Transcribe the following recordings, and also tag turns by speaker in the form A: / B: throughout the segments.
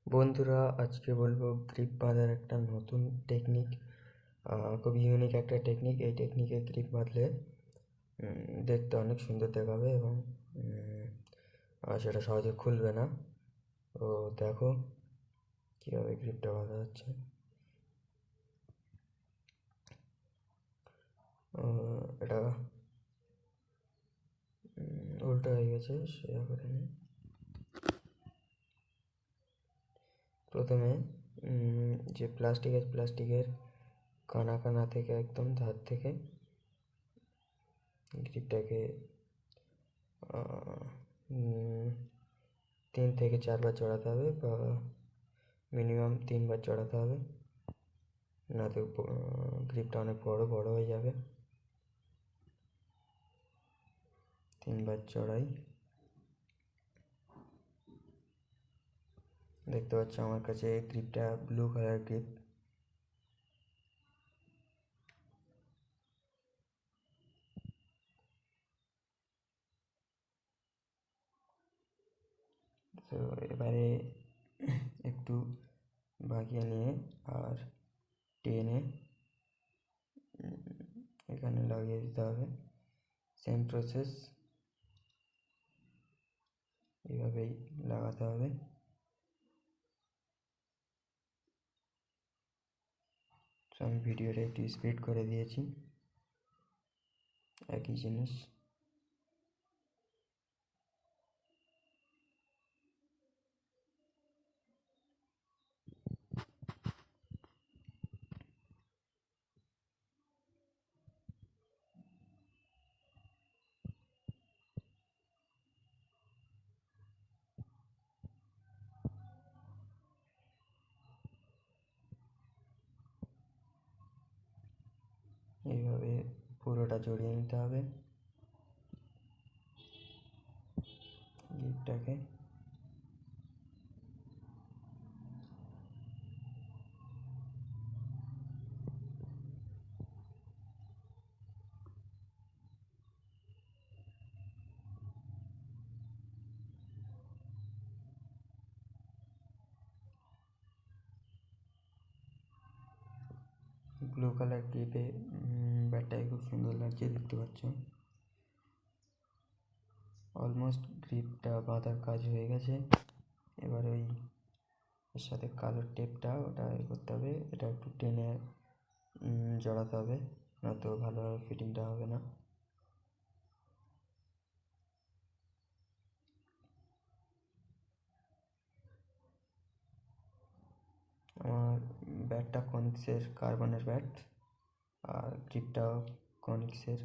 A: বন্ধুরা, আজকে বলবো গ্রিপ বাঁধার একটা নতুন টেকনিক। খুব ইউনিক একটা টেকনিক। এই টেকনিকে গ্রিপ বাঁধলে দেখতে অনেক সুন্দর দেখাবে এবং সেটা সহজে খুলবে না। তো দেখো কীভাবে গ্রিপটা বাঁধা হচ্ছে। এটা উল্টো হয়ে গেছে, সেটা করে নিই। প্রথমে যে প্লাস্টিকের কানা কানা থেকে একদম ধার থেকে গ্রিপটাকে 3 থেকে 4 বার জড়াতে হবে, বা মিনিমাম 3 বার জড়াতে হবে, না তো গ্রিপটা অনেক বড় হয়ে যাবে। 3 বার জড়াই। দেখতে পাচ্ছ আমার কাছে গ্রিপটা ব্লু কালার গ্রিপ। তো এবারে একটু বাগিয়ে নিয়ে আর টেনে এখানে লাগিয়ে দিতে হবে। সেম প্রসেস, এভাবেই লাগাতে হবে। আমি ভিডিওটা একটু স্পিড করে দিয়েছি, একই জিনিস। এইভাবে পুরোটা জড়িয়ে নিতে হবে গ্রিপটাকে। ব্লু কালার গ্রিপে ব্যাটটাকে খুব সুন্দর লাগছে, দেখতে পাচ্ছ। অলমোস্ট গ্রিপটা বাঁধার কাজ হয়ে গেছে। এবার ওই এর সাথে কালো টেপটা ওটা করতে হবে, এটা একটু টেনে জড়াতে হবে, নয়তো ভালোভাবে ফিটিংটা হবে না। আমার ব্যাটটা কনিক্সের কার্বনের ব্যাট, আর গ্রিপটাও কনিক্সের।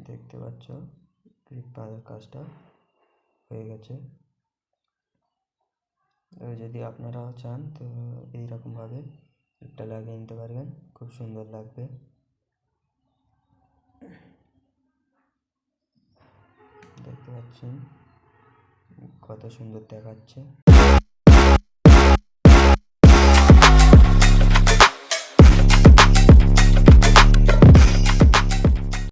A: দেখতে পাচ্ছ গ্রিপ বাঁধার কাজটা হয়ে গেছে। যদি আপনারাও চান তো এইরকমভাবে গ্রিপটা লাগিয়ে নিতে পারবেন, খুব সুন্দর লাগবে। দেখতে পাচ্ছেন কত সুন্দর দেখাচ্ছে।